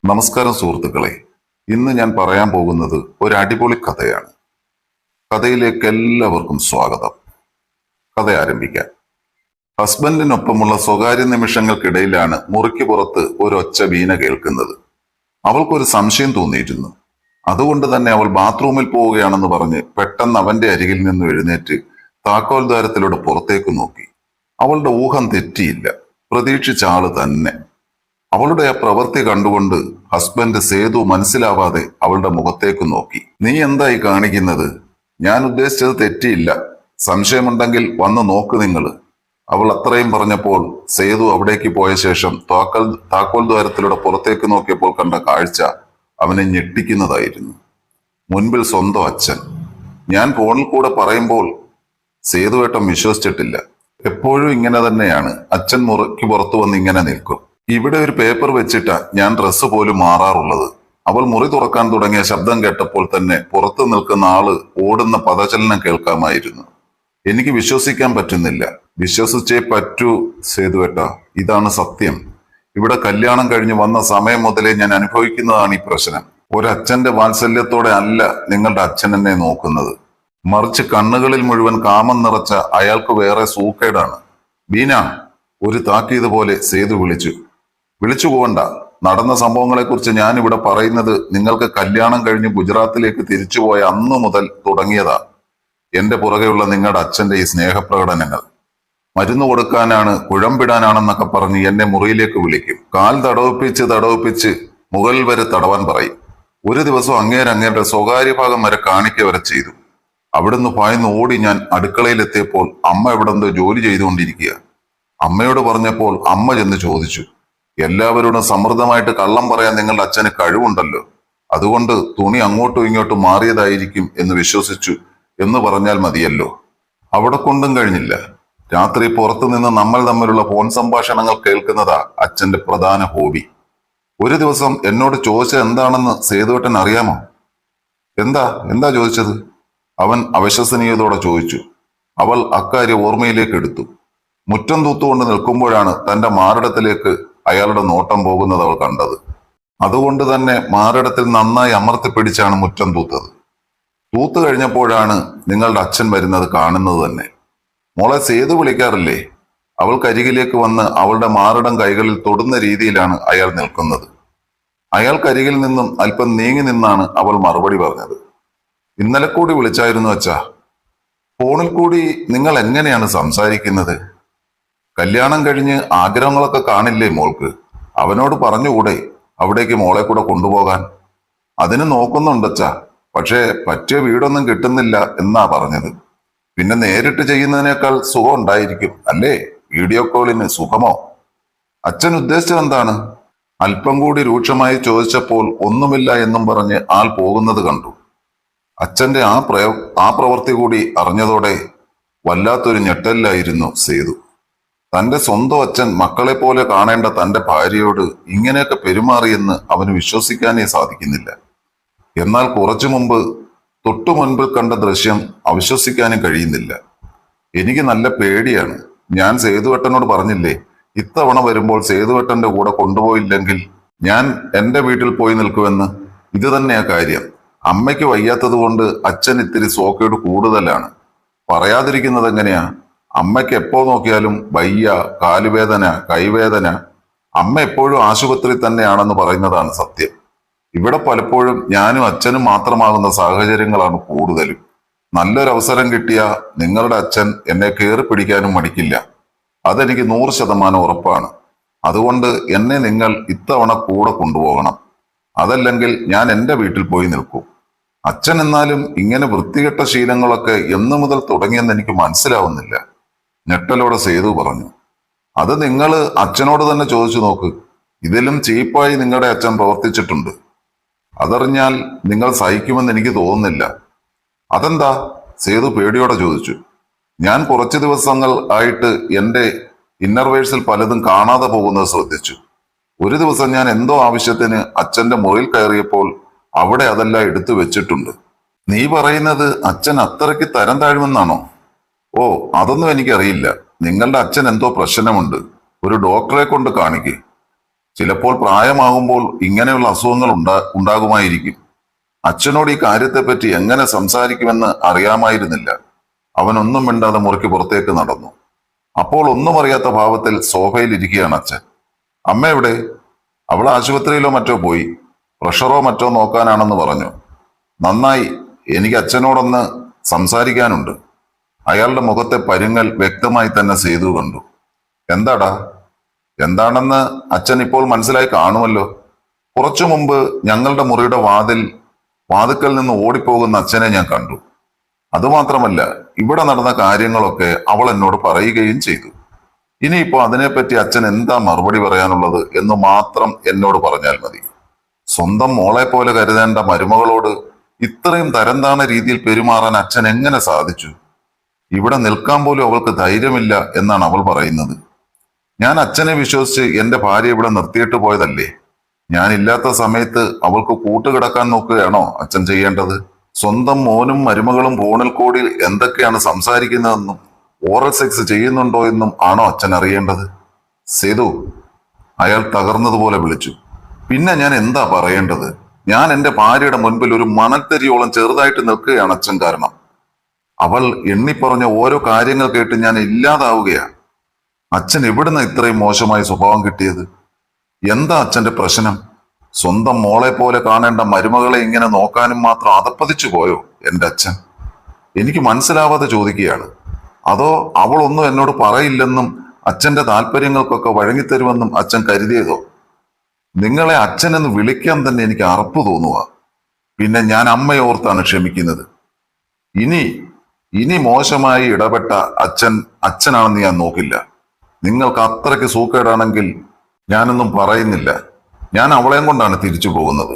നമസ്കാരം സുഹൃത്തുക്കളെ. ഇന്ന് ഞാൻ പറയാൻ പോകുന്നത് ഒരു അടിപൊളി കഥയാണ്. കഥയിലേക്ക് എല്ലാവർക്കും സ്വാഗതം. കഥ ആരംഭിക്കാം. ഹസ്ബൻഡിനൊപ്പമുള്ള സ്വകാര്യ നിമിഷങ്ങൾക്കിടയിലാണ് മുറിക്ക് പുറത്ത് ഒരൊച്ച വീണ കേൾക്കുന്നത്. അവൾക്കൊരു സംശയം തോന്നിയിരുന്നു. അതുകൊണ്ട് തന്നെ അവൾ ബാത്റൂമിൽ പോവുകയാണെന്ന് പറഞ്ഞ് പെട്ടെന്ന് അവന്റെ അരികിൽ നിന്ന് എഴുന്നേറ്റ് താക്കോൽ ദ്വാരത്തിലൂടെ പുറത്തേക്ക് നോക്കി. അവളുടെ ഊഹം തെറ്റിയില്ല. പ്രതീക്ഷിച്ച ആള് തന്നെ. അവളുടെ ആ പ്രവൃത്തി കണ്ടുകൊണ്ട് ഹസ്ബൻഡ് സേതു മനസ്സിലാവാതെ അവളുടെ മുഖത്തേക്ക് നോക്കി. നീ എന്തായി കാണിക്കുന്നത്? ഞാൻ ഉദ്ദേശിച്ചത് തെറ്റിയില്ല. സംശയമുണ്ടെങ്കിൽ വന്ന് നോക്ക് നിങ്ങള്. അവൾ അത്രയും പറഞ്ഞപ്പോൾ സേതു അവിടേക്ക് പോയ ശേഷം താക്കോൽ ദ്വാരത്തിലൂടെ പുറത്തേക്ക് നോക്കിയപ്പോൾ കണ്ട കാഴ്ച അവനെ ഞെട്ടിക്കുന്നതായിരുന്നു. മുൻപിൽ സ്വന്തം അച്ഛൻ. ഞാൻ ഫോണിൽ കൂടെ പറയുമ്പോൾ സേതുവേട്ടൻ വിശ്വസിച്ചിട്ടില്ല. എപ്പോഴും ഇങ്ങനെ തന്നെയാണ്. അച്ഛൻ മുറിക്ക് പുറത്തു വന്ന് ഇങ്ങനെ നിൽക്കും. ഇവിടെ ഒരു പേപ്പർ വെച്ചിട്ടാ ഞാൻ ഡ്രസ്സ് പോലും മാറാറുള്ളത്. അവൾ മുറി തുറക്കാൻ തുടങ്ങിയ ശബ്ദം കേട്ടപ്പോൾ തന്നെ പുറത്തു നിൽക്കുന്ന ആള് ഓടുന്ന പദചലനം കേൾക്കാമായിരുന്നു. എനിക്ക് വിശ്വസിക്കാൻ പറ്റുന്നില്ല. വിശ്വസിച്ചേ പറ്റൂ സേതുവേട്ട. ഇതാണ് സത്യം. ഇവിടെ കല്യാണം കഴിഞ്ഞ് വന്ന സമയം മുതലേ ഞാൻ അനുഭവിക്കുന്നതാണ് ഈ പ്രശ്നം. ഒരച്ഛന്റെ വാത്സല്യത്തോടെ അല്ല നിങ്ങളുടെ അച്ഛൻ എന്നെ നോക്കുന്നത്. മറിച്ച് കണ്ണുകളിൽ മുഴുവൻ കാമം നിറച്ച അയാൾക്ക് വേറെ സൂക്കേടാണ്. ബീന, ഒരു താക്കീത് പോലെ സേതു വിളിച്ചു പോകണ്ട. നടന്ന സംഭവങ്ങളെക്കുറിച്ച് ഞാൻ ഇവിടെ പറയുന്നത് നിങ്ങൾക്ക് കല്യാണം കഴിഞ്ഞ് ഗുജറാത്തിലേക്ക് തിരിച്ചുപോയ അന്നു മുതൽ തുടങ്ങിയതാ. എന്റെ പുറകെയുള്ള നിങ്ങളുടെ അച്ഛന്റെ ഈ സ്നേഹപ്രകടനങ്ങൾ. മരുന്ന് കൊടുക്കാനാണ്, കുഴമ്പിടാനാണെന്നൊക്കെ പറഞ്ഞ് എന്നെ മുറിയിലേക്ക് വിളിക്കും. കാൽ തടവിപ്പിച്ച് മുകളിൽ വരെ തടവാൻ പറയും. ഒരു ദിവസം അങ്ങേരുടെ സ്വകാര്യ ഭാഗം വരെ കാണിക്ക വരെ ചെയ്തു. അവിടുന്ന് പായ്ന്ന് ഓടി ഞാൻ അടുക്കളയിലെത്തിയപ്പോൾ അമ്മ എവിടെന്തോ ജോലി ചെയ്തുകൊണ്ടിരിക്കുക. അമ്മയോട് പറഞ്ഞപ്പോൾ അമ്മ ചെന്ന് ചോദിച്ചു, എല്ലാവരോടും സമൃദ്ധമായിട്ട് കള്ളം പറയാൻ നിങ്ങളുടെ അച്ഛന് കഴിവുണ്ടല്ലോ, അതുകൊണ്ട് തുണി അങ്ങോട്ടും ഇങ്ങോട്ടും മാറിയതായിരിക്കും എന്ന് വിശ്വസിച്ചു എന്ന് പറഞ്ഞാൽ മതിയല്ലോ. അവിടെ കൊണ്ടും കഴിഞ്ഞില്ല. രാത്രി പുറത്തു നിന്ന് നമ്മൾ തമ്മിലുള്ള ഫോൺ സംഭാഷണങ്ങൾ കേൾക്കുന്നതാ അച്ഛന്റെ പ്രധാന ഹോബി. ഒരു ദിവസം എന്നോട് ചോദിച്ചത് എന്താണെന്ന് സേതുവേട്ടൻ അറിയാമോ? എന്താ ചോദിച്ചത്? അവൻ അവിശ്വസനീയതയോടെ ചോദിച്ചു. അവൾ അക്കാര്യം ഓർമ്മയിലേക്ക് എടുത്തു. മുറ്റം തൂത്തുകൊണ്ട് നിൽക്കുമ്പോഴാണ് തന്റെ മാറിടത്തിലേക്ക് അയാളുടെ നോട്ടം പോകുന്നത് അവൾ കണ്ടത്. അതുകൊണ്ട് തന്നെ മാറിടത്തിൽ നന്നായി അമർത്തിപ്പിടിച്ചാണ് മുറ്റം തൂത്തത്. തൂത്ത് കഴിഞ്ഞപ്പോഴാണ് നിങ്ങളുടെ അച്ഛൻ വരുന്നത് കാണുന്നത് തന്നെ. മോളെ സേതു വിളിക്കാറില്ലേ? അവൾക്കരികിലേക്ക് വന്ന് അവളുടെ മാറിടം കൈകളിൽ തൊടുന്ന രീതിയിലാണ് അയാൾ നിൽക്കുന്നത്. അയാൾക്കരികിൽ നിന്നും അല്പം നീങ്ങി നിന്നാണ് അവൾ മറുപടി പറഞ്ഞത്. ഇന്നലെ കൂടി വിളിച്ചായിരുന്നു അച്ഛാ. ഫോണിൽ കൂടി നിങ്ങൾ എങ്ങനെയാണ് സംസാരിക്കുന്നത്? കല്യാണം കഴിഞ്ഞ് ആഗ്രഹങ്ങളൊക്കെ കാണില്ലേ മോൾക്ക്? അവനോട് പറഞ്ഞുകൂടെ അവിടേക്ക് മോളെ കൂടെ കൊണ്ടുപോകാൻ? അതിന് നോക്കുന്നുണ്ടച്ചാ, പക്ഷേ പറ്റിയ വീടൊന്നും കിട്ടുന്നില്ല എന്നാ പറഞ്ഞത്. പിന്നെ നേരിട്ട് ചെയ്യുന്നതിനേക്കാൾ സുഖം ഉണ്ടായിരിക്കും അല്ലേ? വീഡിയോ കോളിന് സുഖമോ? അച്ഛൻ ഉദ്ദേശിച്ചത് എന്താണ്? അല്പം കൂടി രൂക്ഷമായി ചോദിച്ചപ്പോൾ ഒന്നുമില്ല എന്നും പറഞ്ഞ് ആൾ പോകുന്നത് കണ്ടു. അച്ഛന്റെ ആ പ്രവൃത്തി കൂടി അറിഞ്ഞതോടെ വല്ലാത്തൊരു ഞെട്ടലിലായിരുന്നു സേതു. തന്റെ സ്വന്തം അച്ഛൻ മക്കളെ പോലെ കാണേണ്ട തന്റെ ഭാര്യയോട് ഇങ്ങനെയൊക്കെ പെരുമാറിയെന്ന് അവന് വിശ്വസിക്കാനേ സാധിക്കുന്നില്ല. എന്നാൽ കുറച്ചു മുമ്പ് തൊട്ടു മുൻപിൽ കണ്ട ദൃശ്യം അവിശ്വസിക്കാനും കഴിയുന്നില്ല. എനിക്ക് നല്ല പേടിയാണ്. ഞാൻ സേതുവേട്ടനോട് പറഞ്ഞില്ലേ, ഇത്തവണ വരുമ്പോൾ സേതുവേട്ടന്റെ കൂടെ കൊണ്ടുപോയില്ലെങ്കിൽ ഞാൻ എന്റെ വീട്ടിൽ പോയി നിൽക്കുമെന്ന്. ഇത് തന്നെയാ കാര്യം. അമ്മയ്ക്ക് വയ്യാത്തത് കൊണ്ട് അച്ഛൻ ഇത്തിരി സോക്കേട് കൂടുതലാണ്. പറയാതിരിക്കുന്നത് എങ്ങനെയാ? അമ്മയ്ക്ക് എപ്പോ നോക്കിയാലും വയ്യ, കാലുവേദന, കൈവേദന. അമ്മ എപ്പോഴും ആശുപത്രി തന്നെയാണെന്ന് പറയുന്നതാണ് സത്യം. ഇവിടെ പലപ്പോഴും ഞാനും അച്ഛനും മാത്രമാകുന്ന സാഹചര്യങ്ങളാണ് കൂടുതലും. നല്ലൊരു അവസരം കിട്ടിയ നിങ്ങളുടെ അച്ഛൻ എന്നെ കയറി പിടിക്കാനും മടിക്കില്ല. അതെനിക്ക് 100% ഉറപ്പാണ്. അതുകൊണ്ട് എന്നെ നിങ്ങൾ ഇത്തവണ കൂടെ കൊണ്ടുപോകണം. അതല്ലെങ്കിൽ ഞാൻ എന്റെ വീട്ടിൽ പോയി നിൽക്കും. അച്ഛൻ എന്നാലും ഇങ്ങനെ വൃത്തികെട്ട ശീലങ്ങളൊക്കെ എന്നു മുതൽ തുടങ്ങിയെന്ന് എനിക്ക് മനസ്സിലാവുന്നില്ല. ഞെട്ടലോടെ സേതു പറഞ്ഞു. അത് നിങ്ങൾ അച്ഛനോട് തന്നെ ചോദിച്ചു നോക്ക്. ഇതിലും ചീപ്പായി നിങ്ങളുടെ അച്ഛൻ പ്രവർത്തിച്ചിട്ടുണ്ട്. അതറിഞ്ഞാൽ നിങ്ങൾ സഹിക്കുമെന്ന് എനിക്ക് തോന്നുന്നില്ല. അതെന്താ? സേതു പേടിയോടെ ചോദിച്ചു. ഞാൻ കുറച്ചു ദിവസങ്ങൾ ആയിട്ട് എന്റെ ഇന്നർവേഴ്സിൽ പലതും കാണാതെ പോകുന്നത് ശ്രദ്ധിച്ചു. ഒരു ദിവസം ഞാൻ എന്തോ ആവശ്യത്തിന് അച്ഛന്റെ മുറിയിൽ കയറിയപ്പോൾ അവിടെ അതെല്ലാം എടുത്തു വെച്ചിട്ടുണ്ട്. നീ പറയുന്നത് അച്ഛൻ അത്രയ്ക്ക് തരം താഴുമെന്നാണോ? ഓ, അതൊന്നും എനിക്കറിയില്ല. നിങ്ങളുടെ അച്ഛൻ എന്തോ പ്രശ്നമുണ്ട്. ഒരു ഡോക്ടറെ കൊണ്ട് കാണിക്ക്. ചിലപ്പോൾ പ്രായമാകുമ്പോൾ ഇങ്ങനെയുള്ള അസുഖങ്ങൾ ഉണ്ടാകുമായിരിക്കും. അച്ഛനോട് ഈ കാര്യത്തെപ്പറ്റി എങ്ങനെ സംസാരിക്കുമെന്ന് അറിയാമായിരുന്നില്ല. അവൻ ഒന്നും മിണ്ടാതെ മുറിക്ക് പുറത്തേക്ക് നടന്നു. അപ്പോൾ ഒന്നും അറിയാത്ത ഭാവത്തിൽ സോഫയിൽ ഇരിക്കുകയാണ് അച്ഛൻ. അമ്മ എവിടെ? അവൾ ആശുപത്രിയിലോ മറ്റോ പോയി. പ്രഷറോ മറ്റോ നോക്കാനാണെന്ന് പറഞ്ഞു. നന്നായി, എനിക്ക് അച്ഛനോടൊന്ന് സംസാരിക്കാനുണ്ട്. അയാളുടെ മുഖത്തെ പരുങ്ങൽ വ്യക്തമായി തന്നെ സേതു കണ്ടു. എന്താടാ? എന്താണെന്ന് അച്ഛൻ ഇപ്പോൾ മനസ്സിലായി കാണുമല്ലോ. കുറച്ചു മുമ്പ് ഞങ്ങളുടെ മുറിയുടെ വാതിക്കൽ നിന്ന് ഓടിപ്പോകുന്ന അച്ഛനെ ഞാൻ കണ്ടു. അതുമാത്രമല്ല, ഇവിടെ നടന്ന കാര്യങ്ങളൊക്കെ അവൾ എന്നോട് പറയുകയും ചെയ്തു. ഇനിയിപ്പോ അതിനെപ്പറ്റി അച്ഛൻ എന്താ മറുപടി പറയാനുള്ളത് എന്ന് മാത്രം എന്നോട് പറഞ്ഞാൽ മതി. സ്വന്തം മോളെ പോലെ കരുതേണ്ട മരുമകളോട് ഇത്രയും തരംതാണ രീതിയിൽ പെരുമാറാൻ അച്ഛൻ എങ്ങനെ സാധിച്ചു? ഇവിടെ നിൽക്കാൻ പോലും അവൾക്ക് ധൈര്യമില്ല എന്നാണ് അവൾ പറയുന്നത്. ഞാൻ അച്ഛനെ വിശ്വസിച്ച് എന്റെ ഭാര്യ ഇവിടെ നിർത്തിയിട്ട് പോയതല്ലേ? ഞാനില്ലാത്ത സമയത്ത് അവൾക്ക് കൂട്ടുകിടക്കാൻ നോക്കുകയാണോ അച്ഛൻ ചെയ്യേണ്ടത്? സ്വന്തം മോനും മരുമകളും ഫോണിൽ കൂടി എന്തൊക്കെയാണ് സംസാരിക്കുന്നതെന്നും ഓറൽ സെക്സ് ചെയ്യുന്നുണ്ടോ എന്നും ആണോ അച്ഛൻ അറിയേണ്ടത്? സേതു, അയാൾ തകർന്നതുപോലെ വിളിച്ചു. പിന്നെ ഞാൻ എന്താ പറയേണ്ടത്? ഞാൻ എന്റെ ഭാര്യയുടെ മുൻപിൽ ഒരു മണൽത്തരിയോളം ചെറുതായിട്ട് നിൽക്കുകയാണ് അച്ഛൻ. കാരണം അവൾ എണ്ണിപ്പറഞ്ഞ ഓരോ കാര്യങ്ങൾ കേട്ട് ഞാൻ ഇല്ലാതാവുകയാ. അച്ഛൻ എവിടുന്ന ഇത്രയും മോശമായ സ്വഭാവം കിട്ടിയത്? എന്താ അച്ഛന്റെ പ്രശ്നം? സ്വന്തം മോളെ പോലെ കാണേണ്ട മരുമകളെ ഇങ്ങനെ നോക്കാനും മാത്രം അതപ്പതിച്ചു പോയോ എന്റെ അച്ഛൻ? എനിക്ക് മനസ്സിലാവാതെ ചോദിക്കുകയാണ്. അതോ അവളൊന്നും എന്നോട് പറയില്ലെന്നും അച്ഛന്റെ താല്പര്യങ്ങൾക്കൊക്കെ വഴങ്ങിത്തരുമെന്നും അച്ഛൻ കരുതിയതോ? നിങ്ങളെ അച്ഛനെന്ന് വിളിക്കാൻ തന്നെ എനിക്ക് അറപ്പ് തോന്നുക. പിന്നെ ഞാൻ അമ്മയോർത്താണ് ക്ഷമിക്കുന്നത്. ഇനി മോശമായി ഇടപെട്ട അച്ഛനാണെന്ന് ഞാൻ നോക്കില്ല. നിങ്ങൾക്ക് അത്രയ്ക്ക് സൂക്കേടാണെങ്കിൽ ഞാനൊന്നും പറയുന്നില്ല. ഞാൻ അവളെയും കൊണ്ടാണ് തിരിച്ചു പോകുന്നത്.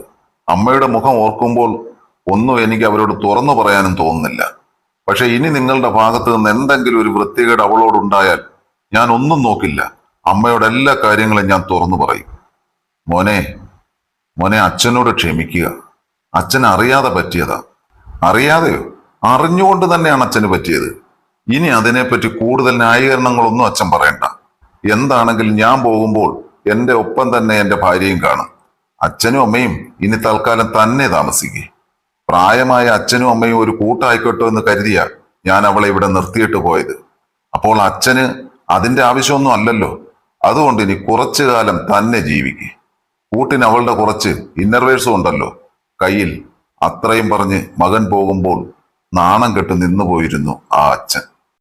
അമ്മയുടെ മുഖം ഓർക്കുമ്പോൾ ഒന്നും എനിക്ക് അവരോട് തുറന്നു പറയാനും തോന്നുന്നില്ല. പക്ഷെ ഇനി നിങ്ങളുടെ ഭാഗത്ത് നിന്ന് എന്തെങ്കിലും ഒരു വൃത്തികേട് അവളോടുണ്ടായാൽ ഞാൻ ഒന്നും നോക്കില്ല. അമ്മയോട് എല്ലാ കാര്യങ്ങളും ഞാൻ തുറന്നു പറയും. മോനെ അച്ഛനോട് ക്ഷമിക്കുക. അച്ഛൻ അറിയാതെ പറ്റിയതാ. അറിയാതെയോ? അറിഞ്ഞുകൊണ്ട് തന്നെയാണ് അച്ഛന് പറ്റിയത്. ഇനി അതിനെപ്പറ്റി കൂടുതൽ ന്യായീകരണങ്ങളൊന്നും അച്ഛൻ പറയണ്ട. എന്താണെങ്കിലും ഞാൻ പോകുമ്പോൾ എന്റെ ഒപ്പം തന്നെ എന്റെ ഭാര്യയും കാണും. അച്ഛനും അമ്മയും ഇനി തൽക്കാലം തന്നെ താമസിക്കേ. പ്രായമായ അച്ഛനും അമ്മയും ഒരു കൂട്ടായിക്കോട്ടോ എന്ന് കരുതിയാ ഞാൻ അവളെ ഇവിടെ നിർത്തിയിട്ട് പോയത്. അപ്പോൾ അച്ഛന് അതിന്റെ ആവശ്യമൊന്നും അല്ലല്ലോ. അതുകൊണ്ട് ഇനി കുറച്ചു കാലം തന്നെ ജീവിക്കേ. കൂട്ടിന് അവളുടെ കുറച്ച് ഇന്നർവേഴ്സും ഉണ്ടല്ലോ കയ്യിൽ. അത്രയും പറഞ്ഞ് മകൻ പോകുമ്പോൾ നാണം കെട്ട് നിന്നുപോയിരുന്നു ആ അച്ഛൻ.